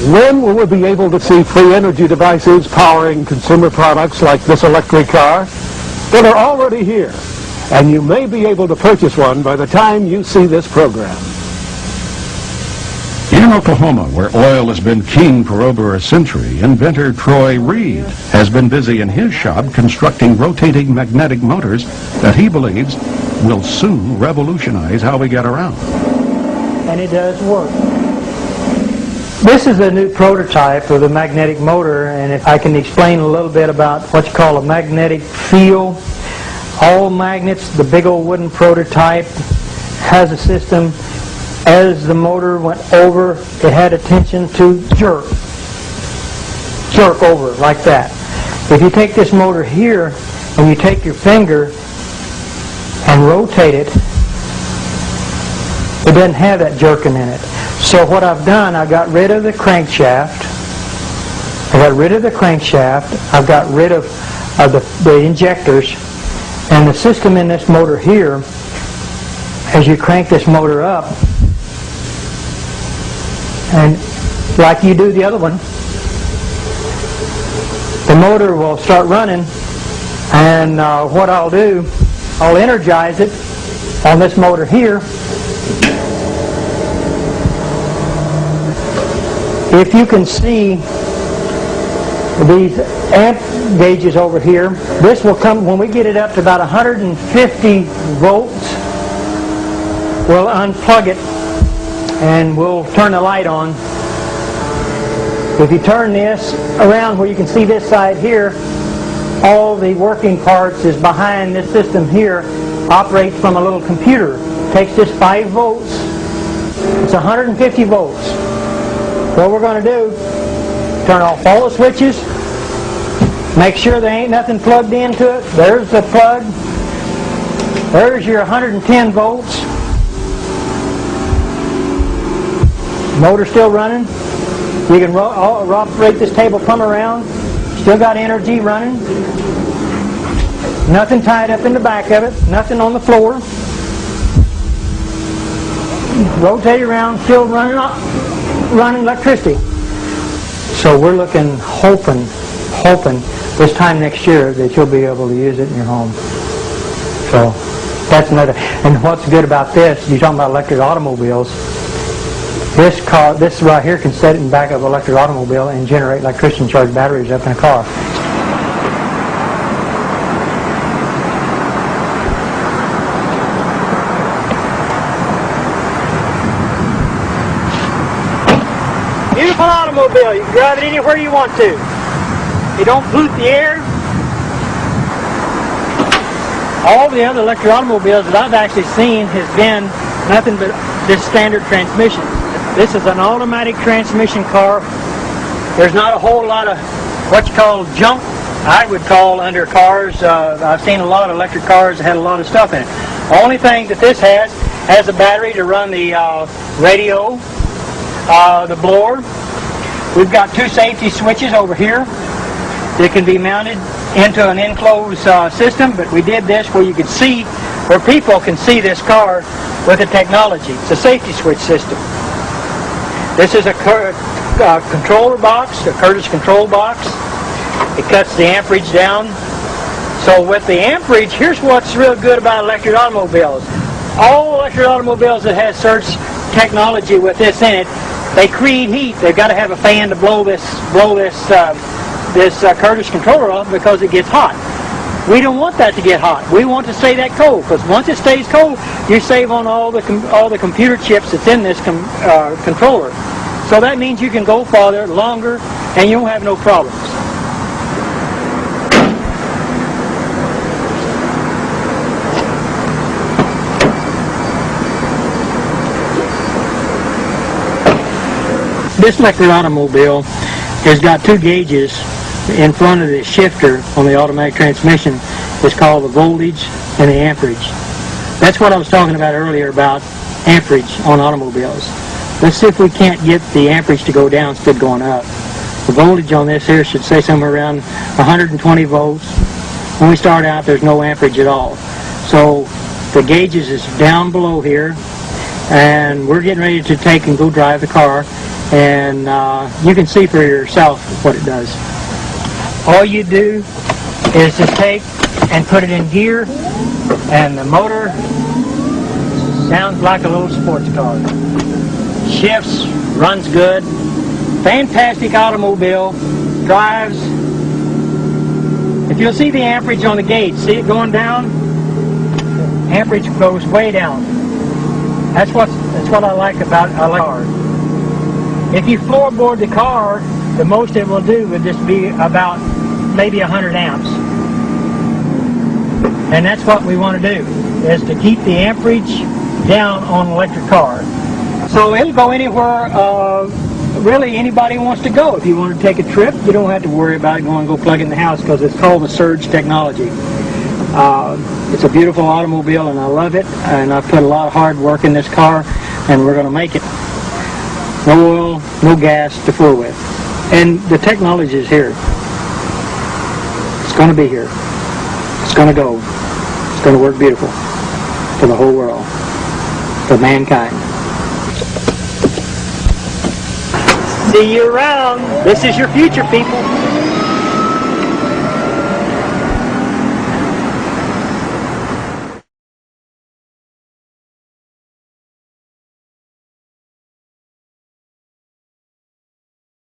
When will we be able to see free energy devices powering consumer products like this electric car? Well, they're already here, and you may be able to purchase one by the time you see this program. In Oklahoma, where oil has been king for over a century, inventor Troy Reed has been busy in his shop constructing rotating magnetic motors that he believes will soon revolutionize how we get around. And it does work. This is a new prototype of the magnetic motor, and if I can explain a little bit about what you call a magnetic field. All magnets, the big old wooden prototype, has a system. As the motor went over, it had a tension to jerk over it like that. If you take this motor here and you take your finger and rotate it, it doesn't have that jerking in it. So what I've done, I got rid of the crankshaft. I've got rid of the injectors, and the system in this motor here, as you crank this motor up, and like you do the other one, the motor will start running, and what I'll do, I'll energize it on this motor here. If you can see these amp gauges over here, this will come, when we get it up to about 150 volts, we'll unplug it and we'll turn the light on. If you turn this around where you can see this side here, all the working parts is behind this system here, operates from a little computer. Takes just 5 volts. It's 150 volts. What we're going to do, turn off all the switches, make sure there ain't nothing plugged into it. There's the plug. There's your 110 volts. Motor still running. You can operate this table plumb around. Still got energy running. Nothing tied up in the back of it. Nothing on the floor. Rotate around, still running electricity. So we're looking, hoping this time next year that you'll be able to use it in your home. So that's another. And what's good about this, you're talking about electric automobiles. This right here can set it in the back of an electric automobile and generate electricity and charge batteries up in a car. Beautiful automobile. You can drive it anywhere you want to. You don't pollute the air. All the other electric automobiles that I've actually seen has been nothing but this standard transmission. This is an automatic transmission car. There's not a whole lot of what you call junk, I would call, under cars. I've seen a lot of electric cars that had a lot of stuff in it. The only thing that this has a battery to run the radio, the blower. We've got 2 safety switches over here that can be mounted into an enclosed system, but we did this where you could see, where people can see this car with the technology. It's a safety switch system. This is a controller box, a Curtis control box. It cuts the amperage down. So with the amperage, here's what's real good about electric automobiles. All electric automobiles that have surge technology with this in it, they create heat. They've got to have a fan to blow this Curtis controller off because it gets hot. We don't want that to get hot. We want to stay that cold, because once it stays cold, you save on all the computer chips that's in this controller. So that means you can go farther, longer, and you don't have no problems. This electric automobile has got 2 gauges in front of the shifter on the automatic transmission. It's called the voltage and the amperage. That's what I was talking about earlier about amperage on automobiles. Let's see if we can't get the amperage to go down instead of going up. The voltage on this here should say somewhere around 120 volts. When we start out, there's no amperage at all. So the gauges is down below here, and we're getting ready to take and go drive the car. and you can see for yourself what it does. All you do is to take and put it in gear, and the motor sounds like a little sports car. Shifts, runs good, fantastic automobile, drives. If you'll see the amperage on the gauge, see it going down? Amperage goes way down. That's what I like about a car. If you floorboard the car, the most it will do would just be about maybe 100 amps. And that's what we want to do, is to keep the amperage down on an electric car. So it'll go anywhere really anybody wants to go. If you want to take a trip, you don't have to worry about going and go plug in the house, because it's called the surge technology. It's a beautiful automobile, and I love it, and I've put a lot of hard work in this car, and we're going to make it. No oil, no gas to fool with. And the technology is here. It's going to be here. It's going to go. It's going to work beautiful for the whole world, for mankind. See you around. This is your future, people.